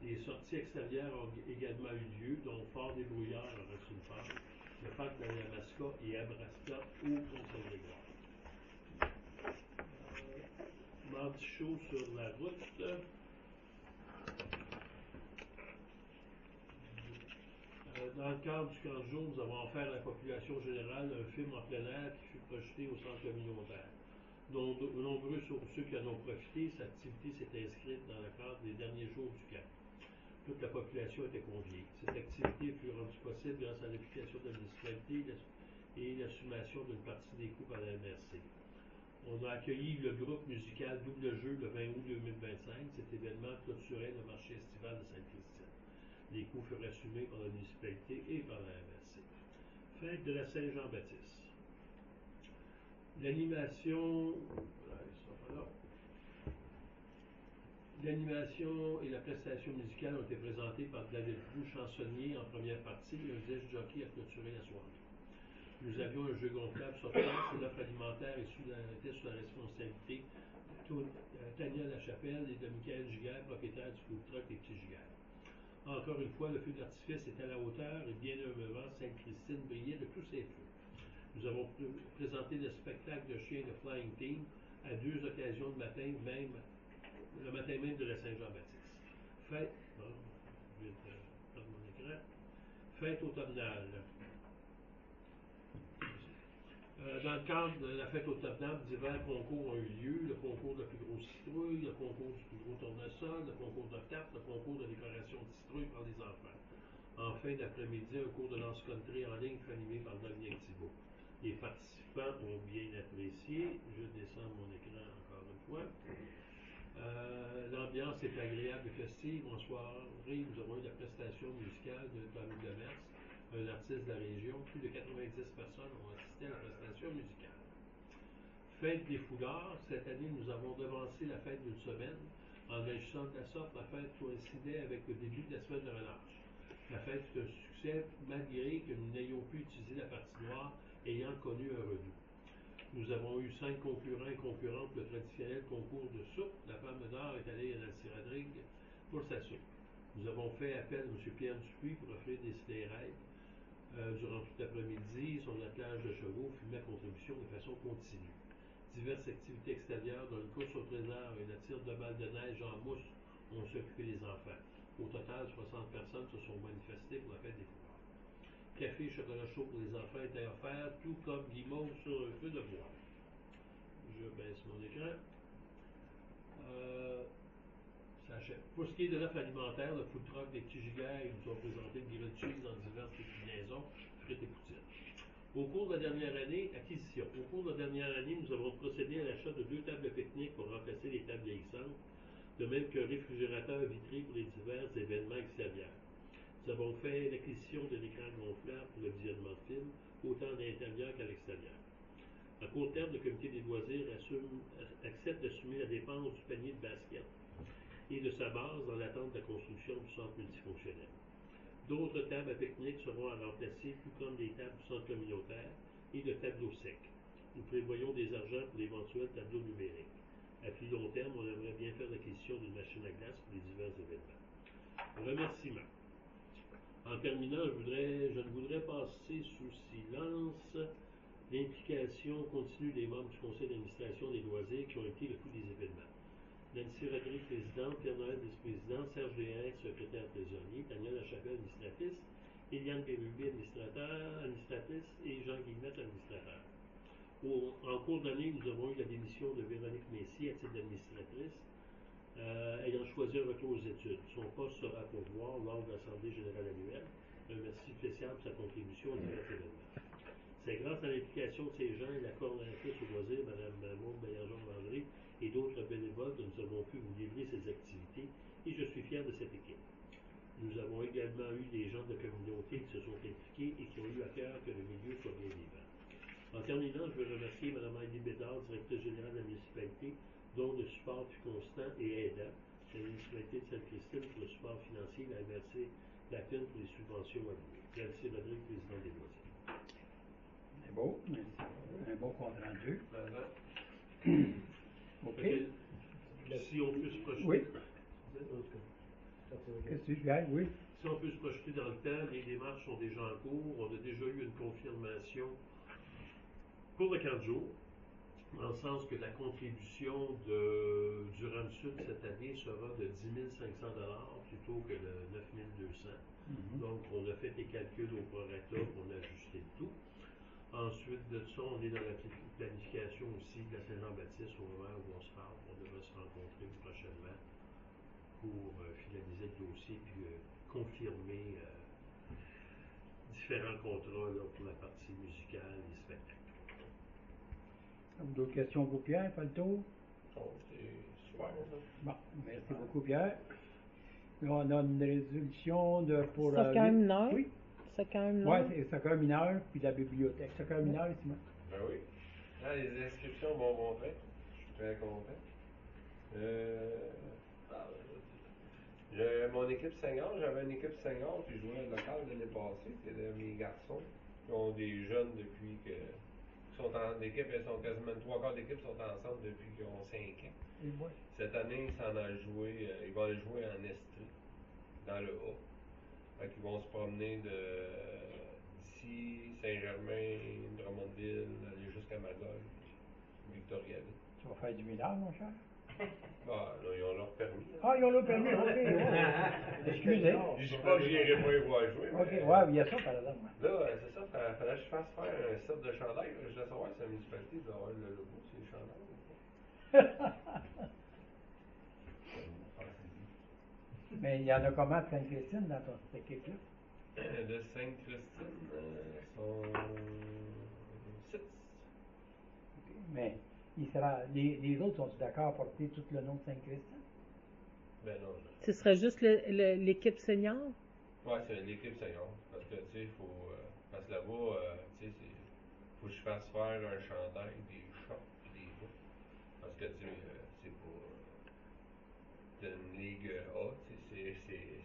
Les sorties extérieures ont également eu lieu, dont Fort des Brouillards à Roxton-Falls, le parc de la Yamaska et Abrasca au Mont-Saint-Grégoire. Mardi chaud sur la route. Dans le cadre du 40 jours, nous avons offert à la population générale un film en plein air qui fut projeté au centre communautaire. Nombreux sont ceux qui en ont profité. Cette activité s'est inscrite dans le cadre des derniers jours du camp. Toute la population était conviée. Cette activité fut rendue possible grâce à l'application de la municipalité et l'assumation d'une partie des coûts par la MRC. On a accueilli le groupe musical Double Jeu le 20 août 2025. Cet événement clôturait le marché estival de Sainte-Christine. Les coûts furent assumés par la municipalité et par la MRC. Fête de la Saint-Jean-Baptiste. L'animation et la prestation musicale ont été présentées par David Roux, chansonnier en première partie, et un disc jockey a clôturé la soirée. Nous avions un jeu gonflable sur place et l'offre alimentaire était sous la responsabilité de Tania Lachapelle et de Michael Giguère, propriétaire du food truck des Petits Giguères. Encore une fois, le feu d'artifice est à la hauteur et bien humblement, Sainte-Christine brillait de tous ses feux. Nous avons présenté le spectacle de chiens de Flying Team à 2 occasions le matin même de la Saint-Jean-Baptiste. Fête automnale. Dans le cadre de la fête automnale, divers concours ont eu lieu. Le concours de la plus grosse citrouille, le concours du plus gros tournesol, le concours de cartes, le concours de décoration de citrouille par les enfants. En fin d'après-midi, un cours de lance-country en ligne fut animé par Dominique Thibault. Les participants ont bien apprécié. Je descends mon écran encore une fois. L'ambiance est agréable et festive. En soirée, nous avons eu la prestation musicale de Tommy Demers, un artiste de la région. Plus de 90 personnes ont assisté à la prestation musicale. Fête des foulards. Cette année, nous avons devancé la fête d'une semaine. En agissant de la sorte, la fête coïncidait avec le début de la semaine de relâche. La fête fut un succès malgré que nous n'ayons pu utiliser la patinoire ayant connu un redout. Nous avons eu 5 concurrents et concurrentes pour le traditionnel concours de soupe. La Palme d'Or est allée à Nancy Rodrigue pour sa soupe. Nous avons fait appel à M. Pierre Dupuis pour offrir des sidérales. Durant tout l'après-midi, son attelage de chevaux fut mis à contribution de façon continue. Diverses activités extérieures, dont une course au trésor et la tire de balles de neige en mousse, ont occupé les enfants. Au total, 60 personnes se sont manifestées pour la fête des foulards. Café et chocolat chaud pour les enfants étaient offerts, tout comme guimauve sur un feu de bois. Je baisse mon écran. Ça achève. Pour ce qui est de l'offre alimentaire, le food truck des Petits Giguères, ils nous ont présenté une grille de cheese dans diverses déclinaisons, frites et poutines. Au cours de la dernière année, acquisition. Au cours de la dernière année, nous avons procédé à l'achat de 2 tables de pique-nique pour remplacer les tables vieillissantes. de même qu'un réfrigérateur vitré pour les divers événements extérieurs. Nous avons fait l'acquisition de l'écran gonflable pour le visionnement de films, autant à l'intérieur qu'à l'extérieur. À court terme, le comité des loisirs accepte d'assumer la dépense du panier de basket et de sa base dans l'attente de la construction du centre multifonctionnel. D'autres tables à pique-nique seront à remplacer, tout comme les tables du centre communautaire et le tableau sec. Nous prévoyons des argents pour l'éventuel tableau numérique. À plus long terme, on aimerait bien faire l'acquisition d'une machine à glace pour les divers événements. Remerciements. En terminant, je ne voudrais passer sous silence l'implication continue des membres du conseil d'administration des loisirs qui ont été le coup des événements. Nancy Rodrigue, présidente, Pierre-Noël, vice-président, Serge Desharnais, secrétaire trésorier, Daniel Lachapelle, administratrice, Eliane Bérubé, administratrice, et Jean Guillemette, administrateur. En cours d'année, nous avons eu la démission de Véronique Messier à titre d'administratrice, ayant choisi un retour aux études. Son poste sera à pourvoir lors de l'Assemblée générale annuelle. Un merci spécial pour sa contribution aux divers événements. C'est grâce à l'implication de ces gens et la coordonnatrice au loisir, Mme Maud Baillargeon-Landry, et d'autres bénévoles que nous avons pu vous livrer ces activités, et je suis fier de cette équipe. Nous avons également eu des gens de la communauté qui se sont impliqués et qui ont eu à cœur que le milieu soit bien vivant. En terminant, je veux remercier Mme Heidi Bédard, directrice générale de la municipalité, dont le support fut constant et aidant. La municipalité de Sainte-Christine pour le support financier, la MRC Latin pour les subventions allouées. Nancy Rodrigue, président des loisirs. C'est beau, un bon compte rendu. OK. Si on peut se projeter. Oui. Qu'est-ce que tu gagnes? Oui. Si on peut se projeter dans le temps, les démarches sont déjà en cours. On a déjà eu une confirmation pour le 4 jours, dans le sens que la contribution du RAN Sud cette année sera de 10 500 $ plutôt que de 9 200. Donc, on a fait les calculs au prorata, on a ajusté le tout. Ensuite de ça, on est dans la planification aussi de la Saint-Jean-Baptiste au moment où on se parle. On devrait se rencontrer prochainement pour finaliser le dossier puis confirmer différents contrats là, pour la partie musicale et spectacle. D'autres questions pour Pierre, pas le tour? Oh, c'est super. Bon, merci beaucoup, Pierre. Là, on a une résolution pour... Soccer mineur. Oui. Soccer mineur. Oui, c'est soccer mineur, puis la bibliothèque. Soccer mineur, Simon. Ben oui. Là, les inscriptions vont monter. Je suis très content. Mon équipe senior, j'avais une équipe senior qui jouait local l'année passée. C'était mes garçons qui ont des jeunes depuis que... sont en équipe, elles sont quasiment 3/4 d'équipe sont ensemble depuis qu'ils ont 5 ans. Et ouais. Cette année, ils vont aller jouer en Estrie, dans le A. Fait qu'ils vont se promener d'ici Saint-Germain, Drummondville, aller jusqu'à Magog, Victoriaville. Tu vas faire du mineur, mon cher? Ah, là, ils ont leur permis. Là. Ah, ils ont le permis, OK. Excusez. Je dis pas que j'irai pas les voir jouer. OK, mais, ouais, il y a ça, par exemple. Là, c'est ça, fallait que je fasse faire un set de chandail. Je voulais savoir si la municipalité doit avoir le logo, c'est les chandails. Mais il y en a comment de Sainte-Christine dans ton cette équipe-là? De Sainte-Christine, sont 6. Mais les autres sont-ils d'accord à porter tout le nom de Sainte-Christine? Ben non. Ce serait juste l'équipe senior? Ouais, c'est l'équipe senior. Parce que, tu sais, il faut. Parce que là-bas, tu sais, faut que je fasse faire un chandail, des shorts, puis des bas. Parce que, tu sais, c'est pas. C'est une ligue A, tu sais,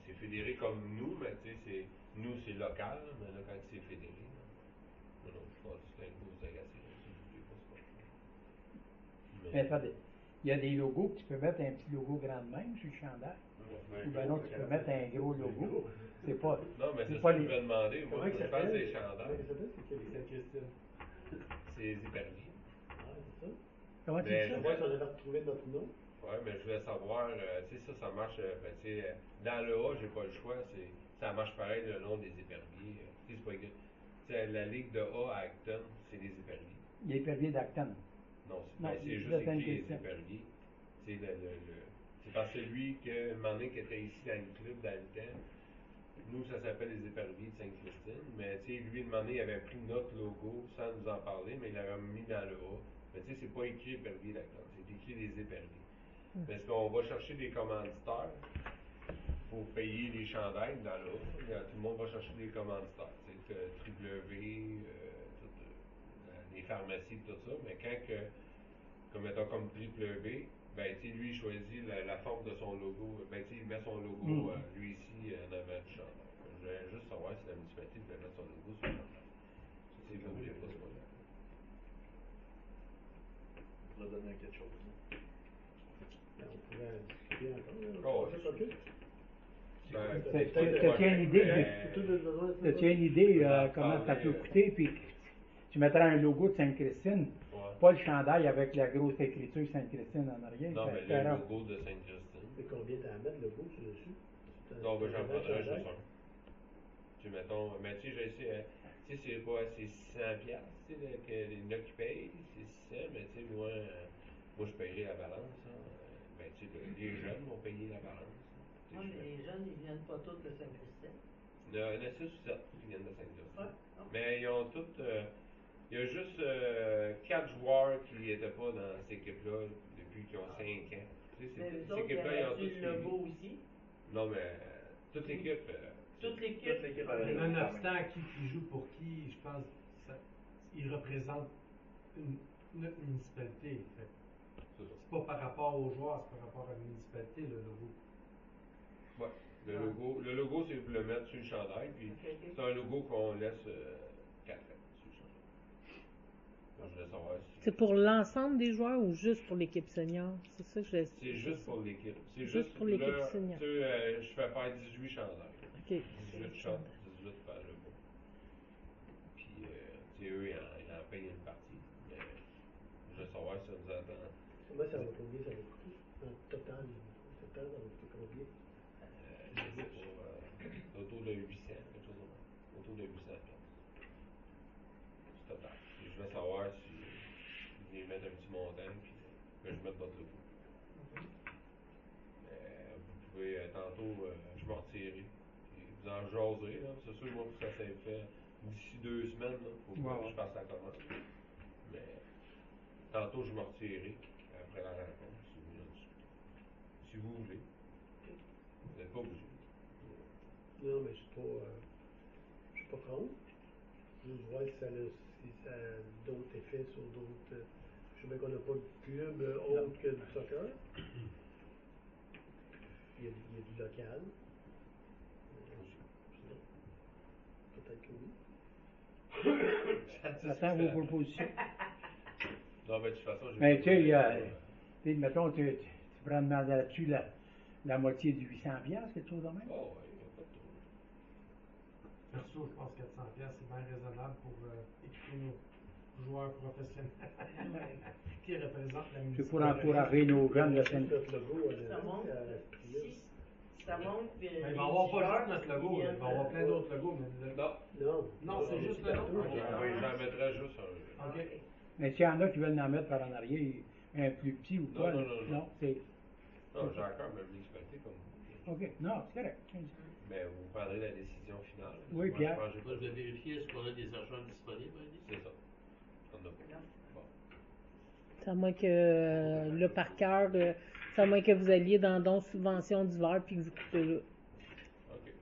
c'est fédéré comme nous, mais tu sais, nous, c'est local, mais là, quand c'est fédéré, non, je pense que c'est un peu agacé. Mais attendez, il y a des logos que tu peux mettre un petit logo grand de même sur le chandail. Ou bien non, tu peux mettre un gros logo. C'est pas. Non, mais c'est pas ça que je vais demander. Moi, je fasse des chandails. Sainte-Christine. C'est les éperviers. C'est ça. Comment tu Mais dis ça? je vois- On avait retrouvé notre nom. Ouais, mais je voulais savoir, tu sais, ça marche, ben, tu sais, dans le A, j'ai pas le choix, ça marche pareil le nom des éperviers. Tu sais, c'est pas égal. Tu sais, la ligue de A à Acton, c'est les éperviers. Les perviers d'Acton. Non, Non, c'est de juste écrit les Sainte-Christine. éperviers. C'est c'est parce que lui, un moment donné, qui était ici dans le club dans le temps, nous, ça s'appelle les éperviers de Sainte-Christine, mais tu sais, lui, un moment donné, il avait pris notre logo sans nous en parler, mais il l'avait mis dans le A. Mais tu sais, c'est pas écrit épervier d'Acton, c'est écrit les éperviers. Parce qu'on va chercher des commanditaires pour payer les chandails dans l'eau. Tout le monde va chercher des commanditaires. Tu sais, W, les pharmacies, tout ça. Mais quand comme étant comme W, ben, tu sais, lui, il choisit la forme de son logo. Ben, tu sais, il met son logo, lui ici, en avant du chandail. Je voulais juste savoir si la municipalité devait mettre son logo sur le chandail. Ça, c'est vous, il n'y a pas ce problème. On va donner quelque chose. Ben, on pourrait discuter encore. Oh, C'est OK? T'as-tu une idée, t'as-tu une idée comment ça peut coûter, puis tu mettras un logo de Sainte-Christine, pas le chandail avec la grosse écriture Sainte-Christine en arrière. Non, mais le logo de Sainte-Justine. Mais combien t'as à mettre le logo sur dessus? Non, ben j'en prendrais juste un. Tu sais, mettons, mais tu sais, j'ai essayé, tu sais, c'est quoi, c'est 600$, tu sais, que les gars qui payent, c'est 600$, mais tu sais, moi, je paierai la balance, hein. Ben, tu sais, les jeunes vont payer la balance. Non, mais les jeunes, ils viennent pas tous de Saint-Christine. Il y en a 6 ou 7 qui viennent de Sainte-Justine. Ouais. Mais ils ont toutes, il y a juste 4 joueurs qui n'étaient pas dans cette équipe-là depuis qu'ils ont 5 ans. Tu sais, Mais cette eux autres, équipe-là, ils ont il y tous a le suivi. logo aussi. Non, mais toute l'équipe. Toute l'équipe. Toute l'équipe avec Nonobstant qui joue pour qui, je pense, il représente notre municipalité. Fait. C'est ça. C'est pas par rapport aux joueurs, c'est par rapport à la municipalité, le logo. Ouais. Le logo, c'est pour le mettre sur le chandail, puis Ok. c'est un logo qu'on laisse 4 ans sur le chandail. Donc, je voulais savoir si. C'est pour l'ensemble des joueurs ou juste pour l'équipe senior? C'est ça que je C'est juste pour l'équipe. C'est Juste pour l'équipe là, senior. tu sais, je fais faire 18 chandails. OK. 18 shots, 18 par le logo. Puis, tu sais, eux, ils en payent une partie. Mais je veux savoir si ça vous attend. Moi, ça va combien ça va coûter? En total, ça va coûter combien? Je sais pas, autour de 800, quelque chose comme ça. Autour de 800$. C'est total. Et je veux savoir si vous voulez mettre un petit montant, puis que je mette votre logo. Vous pouvez, tantôt, je vais retirer. Puis vous en jaser, là. C'est sûr, moi, que ça s'est fait d'ici 2 semaines, là, faut que je fasse la commande. Mais tantôt, je vais retirer après la rencontre, si vous voulez en discuter. Si vous voulez. Vous n'êtes pas obligé. Non, mais je suis pas contre. Juste voir si ça a d'autres effets sur d'autres. Je sais bien qu'on n'a pas de club autre que du soccer. Il y a du local. Peut-être que oui. J'attends vos propositions. Non, mais de toute façon, Mais tu sais, mettons, tu prends là-dessus la moitié du 800$, quelque chose de même? Oh, oui, il n'y a pas de trouble. Perso, je pense que 400$, c'est bien raisonnable pour équiper nos joueurs professionnels qui représentent la C'est municipalité. pour encourager nos jeunes de Sainte- Notre logo, Ça monte. Si ça monte, puis Mais il va y avoir pas juste notre logo, là. Il va y avoir plein d'autres logos. Mais Non, Non. Non, c'est juste le nom. j'en mettrais juste un. OK. Mais s'il y en a qui veulent en mettre par en arrière, un plus petit ou quoi? Non. C'est. Non, j'ai encore ma municipalité comme vous. OK. Non, c'est correct. Mais vous prendrez la décision finale. Oui, Moi, Pierre. je pense que j'ai Moi, pas- je vais vérifier est-ce qu'on a des argents disponibles, Andy? C'est ça. On a pas. Bon. C'est à moins que le par cœur, c'est à moins que vous alliez dans don subvention d'hiver puis que vous coupez là. OK.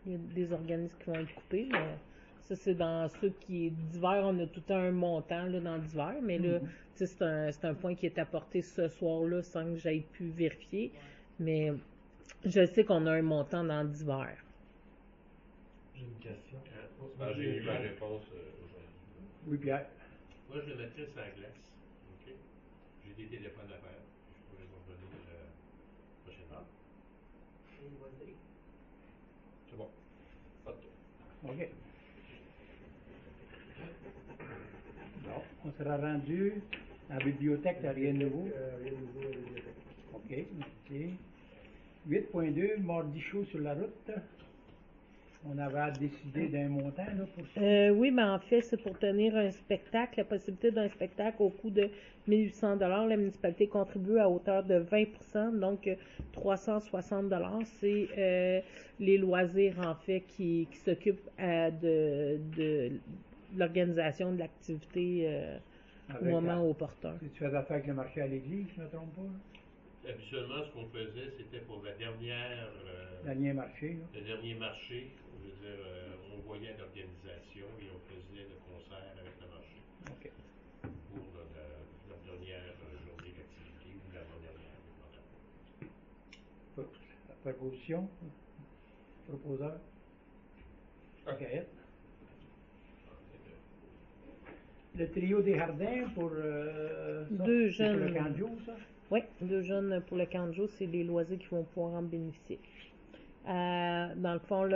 Il y a des organismes qui vont être coupés, mais ça, c'est dans ceux qui d'hiver, on a tout un montant là, dans d'hiver, mais là, tu sais, c'est un point qui est apporté ce soir-là sans que j'aille pu vérifier. Mais je sais qu'on a un montant dans d'hiver. J'ai une question. Ben, j'ai eu ma réponse aujourd'hui. Oui, Pierre. Moi, je le mettrais sur la glace. OK? J'ai des téléphones à faire. Je pourrais vous revenir prochainement. C'est bon. Pas de trouble. OK. Bon, on sera rendu à la bibliothèque, t'as rien de nouveau? Rien de nouveau à la bibliothèque. OK, merci. 8.2, mardi chaud sur la route. On avait décidé d'un montant là, pour ça. Oui, mais en fait, c'est pour tenir un spectacle, la possibilité d'un spectacle au coût de 1 800$. La municipalité contribue à hauteur de 20%, donc 360$. C'est les loisirs, en fait, qui s'occupent de l'organisation de l'activité au Avec moment opportun. Tu fais affaire avec le marché à l'église, je ne me trompe pas? Habituellement, ce qu'on faisait, c'était pour la dernière, Dernier marché, là. le dernier marché. Je veux dire, on voyait l'organisation et on faisait le concert avec le marché OK. pour la dernière journée d'activité ou l'avant-dernière, dépendamment. Proposition? Proposeur? OK. Le trio des Jardins pour ça, Deux c'est pour le jeunes. camp de jour, ça? Oui, 2 jeunes pour le camp de jour, c'est les loisirs qui vont pouvoir en bénéficier. Dans le fond,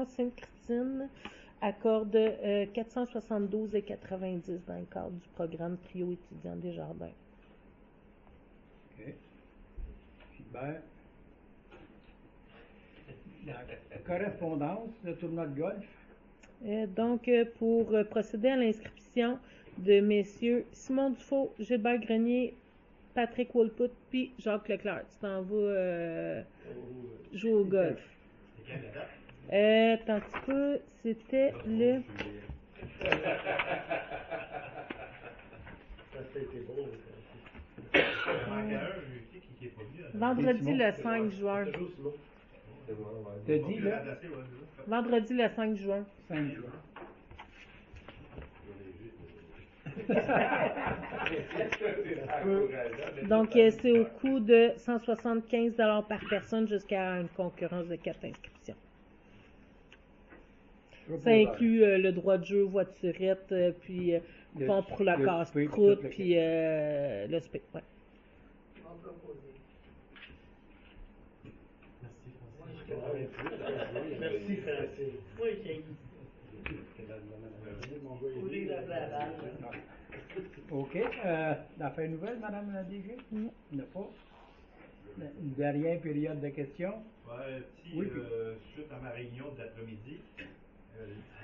Sainte-Christine accorde 472,90 dans le cadre du programme Trio étudiant des jardins. OK. Super. La correspondance, le tournoi de golf. Donc, pour procéder à l'inscription de messieurs Simon Dufault, Gilbert Grenier, Patrick Wolput, puis Jacques Leclerc. Tu t'en vas jouer au golf. C'est quand la date? Attends un petit peu, c'était le... Ça a été beau. Il manque un, je sais qui est pas venu. Vendredi Simon. le 5 juin. Toujours Simon. T'as dit, là, Vendredi le 5 juin. 5 jours. Donc, c'est au coût de 175 $ par personne jusqu'à une concurrence de 4 inscriptions. Ça inclut le droit de jeu, voiturette, puis Le- pont pour la le casse-croûte, spé, puis tout le puis le spé. Ouais. On va proposer. Merci Francine. Moi, j'ai coulé la balle. OK. L'affaire nouvelle, Madame la DG? Non. Il n'y en a pas. Une dernière période de questions. Ouais, petit, Oui. suite à ma réunion de l'après-midi,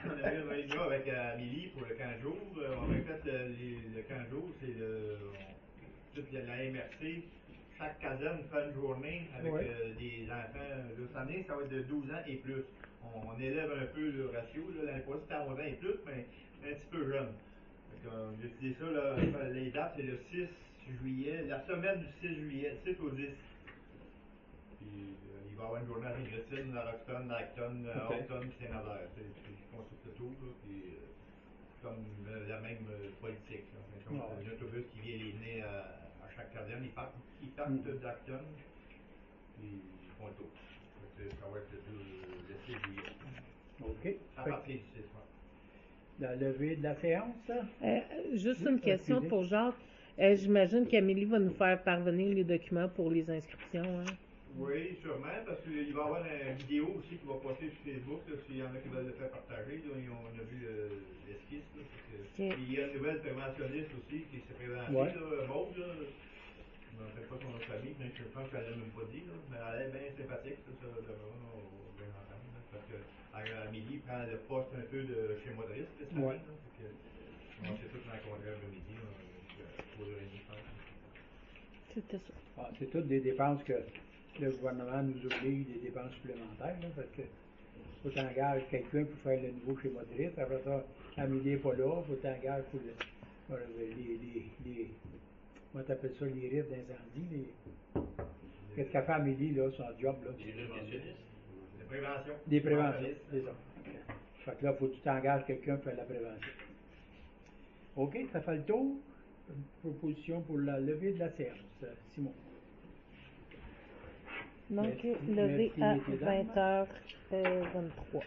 on a eu une réunion avec Amélie pour le camp de jour. On a fait le camp de jour, c'est toute la MRC. Chaque caserne fait une journée avec Ouais. des enfants. Cette année, ça va être de 12 ans et plus. On élève un peu le ratio. L'année passée, c'était à 11 ans et plus, mais un petit peu jeune. J'ai décidé ça, là, les dates, c'est le 6 juillet, la semaine du 6 juillet, 6 au 10. Puis il va y avoir une journée à Saint-Christine, à Roxton, à Acton, à Ok. Horton, puis Saint-Nazaire. Ils font tout le tour, là, puis comme la même politique. Là. Donc, Ouais. un autobus qui vient les mener à chaque caserne, ils partent d'Acton, puis ils font le tour. Donc, ça va être le 6 juillet, OK. à Fait que partir du 6 mois. la levée de la séance. Juste Oui, une question excusez. pour Jacques. J'imagine qu'Amélie va nous faire parvenir les documents pour les inscriptions. Hein? Oui, sûrement, parce qu'il va y avoir une vidéo aussi qui va passer sur Facebook, là, s'il y en a qui veulent le faire partager. Là, on a vu l'esquisse. Là, Ok. il y a une nouvelle préventionniste aussi qui s'est présentée, Ouais. là, Maud. Là. Je ne me rappelle pas son nom de famille, mais je pense qu'elle l'a même pas dit. Là, mais elle est bien sympathique, ça on va bien entendre. Là, parce que Amélie prend le poste un peu de chez Modris, cette semaine. Ouais. Là, on s'est tous rencontrés après-midi, pour 3h30, je pense. C'était ça. Ah, c'est toutes des dépenses que le gouvernement nous oblige, des dépenses supplémentaires, là, parce que faut t'engager quelqu'un pour faire le nouveau chez Modris. Après ça, Amélie n'est pas là, faut t'engager pour comment t'appelles ça, les risques d'incendie. Qu'est-ce qu'a fait Amélie, là, son job, là? Les préventionnistes. De prévention. Des préventions, Préventionniste. c'est ça. Fait que là, faut que tu t'engages quelqu'un pour faire la prévention. OK, ça fait le tour. Une proposition pour la levée de la séance. Simon. Donc, Merci, levé merci, à messieurs, dames. 20h23.